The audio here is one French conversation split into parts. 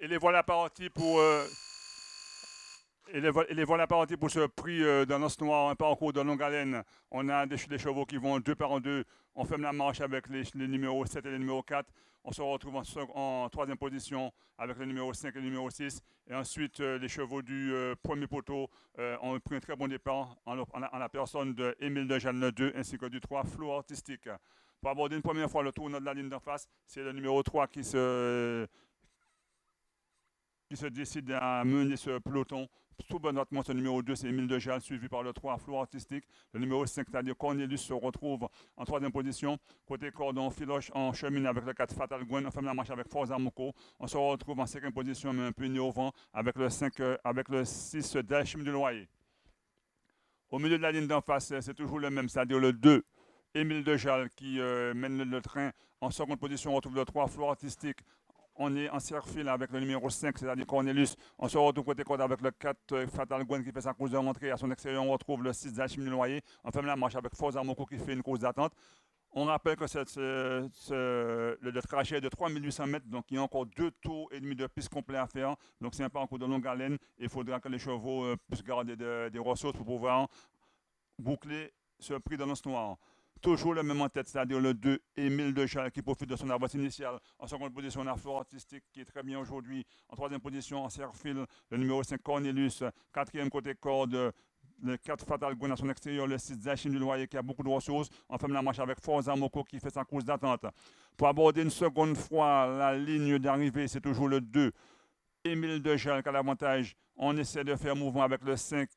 Et les voilà partis pour et les voilà partis pour ce prix dans l'os noir, un parcours de longue haleine. On a des chevaux qui vont deux par en deux. On ferme la marche avec les numéros 7 et les numéros 4. On se retrouve en troisième position avec le numéro 5 et le numéro 6. Et ensuite, les chevaux du premier poteau ont pris un très bon départ en la personne de Émile de Jeanne 2 ainsi que du 3 Flow Artistique. Pour aborder une première fois le tournoi de la ligne d'en face, c'est le numéro 3 qui se décide à mener ce peloton. Tout bonnement, ce numéro 2, c'est Émile Dejal, suivi par le 3, Flow Artistique. Le numéro 5, c'est-à-dire Cornelius, se retrouve en troisième position. Côté cordon, Filoche en chemine avec le 4, Fatal Gwen. On ferme la marche avec Forza Moko. On se retrouve en cinquième position, mais un peu innovant, avec le 5, avec le 6, Dashim du Loyer. Au milieu de la ligne d'en face, c'est toujours le même, c'est-à-dire le 2, Émile Dejal, qui mène le train. En seconde position, on retrouve le 3, Flow Artistique. On est en cercle avec le numéro 5, c'est-à-dire Cornelius. On se retrouve côté corde avec le 4, Fatal Gwen qui fait sa course de rentrée. À son extérieur, on retrouve le 6, Dachim Loyer. On ferme la marche avec Forza Moko qui fait une course d'attente. On rappelle que le trajet est de 3800 mètres, donc il y a encore 2 tours et demi de piste complet à faire. Donc c'est un parcours de longue haleine. Il faudra que les chevaux puissent garder des ressources pour pouvoir boucler ce prix de l'Anse Noire. Toujours le même en tête, c'est-à-dire le 2, Émile Dejal, qui profite de son avance initiale. En seconde position, on a Flore Artistique, qui est très bien aujourd'hui. En troisième position, en serre-fil, le numéro 5, Cornelius. Quatrième côté corde, le 4, Fatal Gwen à son extérieur. Le 6, Zachim du Loyer, qui a beaucoup de ressources. On ferme la marche avec Forza Moko, qui fait sa course d'attente. Pour aborder une seconde fois la ligne d'arrivée, c'est toujours le 2, Émile Dejal qui a l'avantage. On essaie de faire mouvement avec le 5,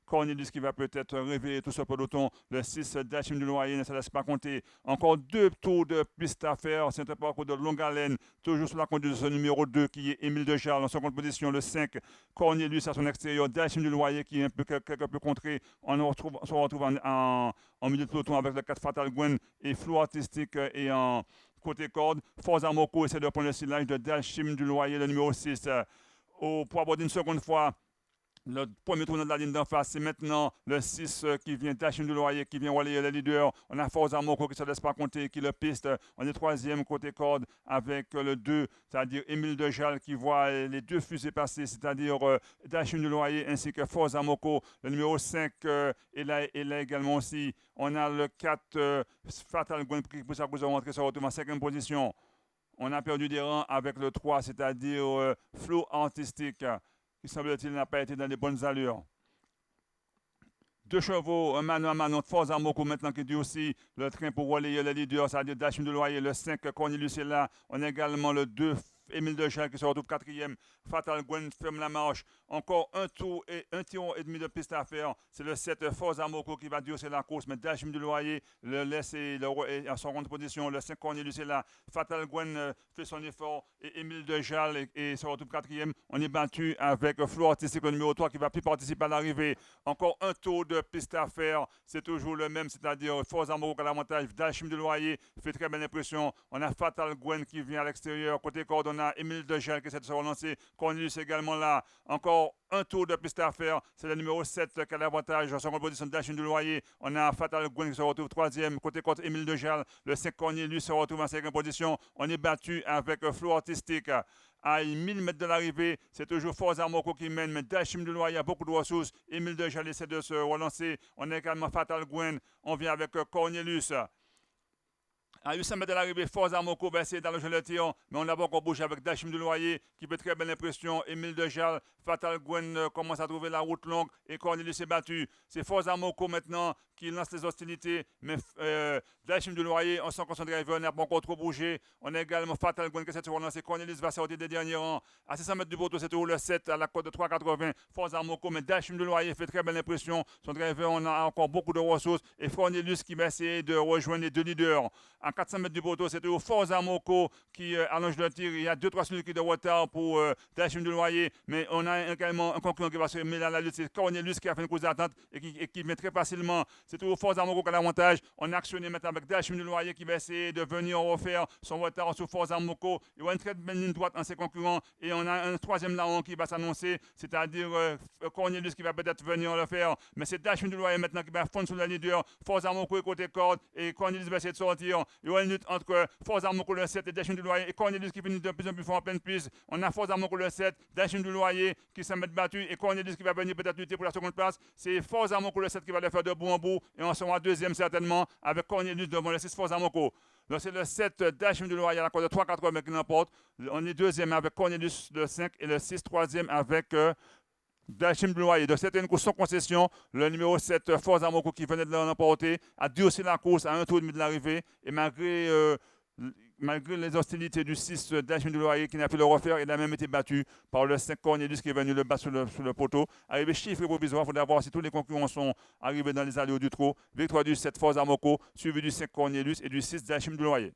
Cornelius qui va peut-être réveiller tout ce peloton. Le 6, Dachim du Loyer ne se laisse pas compter. Encore 2 tours de piste à faire. C'est un parcours de longue haleine. Toujours sous la conduite de ce numéro 2 qui est Émile Dejal. En seconde position, le 5, Cornelius à son extérieur. Dachim du Loyer qui est un peu, quelque peu contré. On se retrouve en milieu de peloton avec le 4, Fatal Gwen et Flou Artistique et en côté corde. Forza Moko essaie de prendre le silage de Dachim du Loyer, le numéro 6. Pour aborder une seconde fois, le premier tournant de la ligne d'en face, c'est maintenant le 6 qui vient Dachim du Loyer, qui vient relayer le leader. On a Forza Moko qui ne se laisse pas compter, qui le piste. On est troisième côté corde avec le 2, c'est-à-dire Émile Dejal qui voit les deux fusées passer, c'est-à-dire Dachim du Loyer ainsi que Forza Moko. Le numéro 5 est là également aussi. On a le 4, Fatal Gwen qui pousse sa course de rentrée, se retrouve en cinquième position. On a perdu des rangs avec le 3, c'est-à-dire Flow Artistique, qui semble-t-il n'a pas été dans les bonnes allures. 2 chevaux, un mano à mano, Forza Moko maintenant qui dit aussi le train pour relayer le leader, c'est-à-dire Dachim de Loyer, le 5, Cornelius est là. On a également le 2, Émile Dejal qui se retrouve quatrième. Fatal Gwen ferme la marche. Encore un tour et demi de piste à faire. C'est le 7, Forza Moko qui va durcir la course. Mais Dachim de Loyer le laisse en seconde position. Le 5, Cornelius est là. Fatal Gwen fait son effort. Et Émile Dejal et se retrouve quatrième. On est battu avec Flow Artistique, le numéro 3 qui va plus participer à l'arrivée. Encore un tour de piste à faire. C'est toujours le même, c'est-à-dire Forza Moko qui a l'avantage. Dachim de Loyer fait très belle impression. On a Fatal Gwen qui vient à l'extérieur. Côté corde, on a Émile Dejal qui essaie de se relancer. Cornelius également là. Encore un tour de piste à faire. C'est le numéro 7 qui a l'avantage. En seconde position, Dachim de Loyer. On a Fatal Gwen qui se retrouve troisième. Côté corde, Émile Dejal. Le 5 Cornelius se retrouve en cinquième position. On est battu avec Flow Artistique. À 1000 mètres de l'arrivée, c'est toujours Forza Moko qui mène, mais Dachim de Loyer a beaucoup de ressources. Émile Dejal essaie de se relancer. On a également Fatal Gwen. On vient avec Cornelius. À 800 mètres de l'arrivée, Forza Moko va essayer d'allonger le tir, mais on n'a pas encore bougé avec Dachim de Loyer qui fait très belle impression. Émile Dejal, Fatal Gwen commence à trouver la route longue et Cornelius est battu. C'est Forza Moko maintenant qui lance les hostilités, mais Dachim de Loyer, on sent que son driver n'a pas encore trop bougé. On a également Fatal Gwen qui essaie de se relancer. Cornelius va sortir des derniers rangs. À 600 mètres du poteau, c'est toujours le 7 à la côte de 3,80. Forza Moko, mais Dachim de Loyer fait très belle impression. Son driver, on a encore beaucoup de ressources. Et Cornelius qui va essayer de rejoindre les deux leaders. À 400 mètres du poteau, c'est toujours Forza Moko qui allonge le tir. Il y a 2-3 minutes de retard pour Dachim de Loyer, mais on a également un concurrent qui va se mêler à la lutte. C'est Cornelius qui a fait une course d'attente et qui met très facilement. C'est toujours Force Armoko qui a l'avantage. On a actionné maintenant avec Dachim du Loyer qui va essayer de venir refaire son retard sur Force Armoko. Il y a une très belle ligne droite en ses concurrents. Et on a un troisième larron qui va s'annoncer, c'est-à-dire Cornelius qui va peut-être venir le faire. Mais c'est Dachim du Loyer maintenant qui va fondre sur le leader. Force Armoko est côté corde et Cornelius va essayer de sortir. Il y a une lutte entre Force Armoko le 7 et Dachim du Loyer et Cornelius qui finit de plus en plus fort en pleine piste. On a Force Armoko le 7, Dachim du Loyer qui s'est battu et Cornelius qui va venir peut-être lutter pour la seconde place. C'est Force Armoko le 7 qui va le faire de bout en bout et on sera deuxième certainement avec Cornelius devant le 6 Force Armoko. Donc c'est le 7 Dachim du Loyer à la corde de 3,80 qui l'emporte. On est deuxième avec Cornelius le 5 et le 6 troisième avec Dachim du Loyer. Donc c'était une course sans concession. Le numéro 7 Force Armoko qui venait de l'emporter a durci la course à un tour et demi de l'arrivée et malgré les hostilités du 6 Dachim du Loyer qui n'a pu le refaire, il a même été battu par le 5 Cornelius qui est venu le battre sur le poteau. Arrivé chiffré provisoire, il faudra voir si tous les concurrents sont arrivés dans les allées du trot. Victoire du 7 Force Armoko, suivi du 5 Cornelius et du 6 Dachim du Loyer.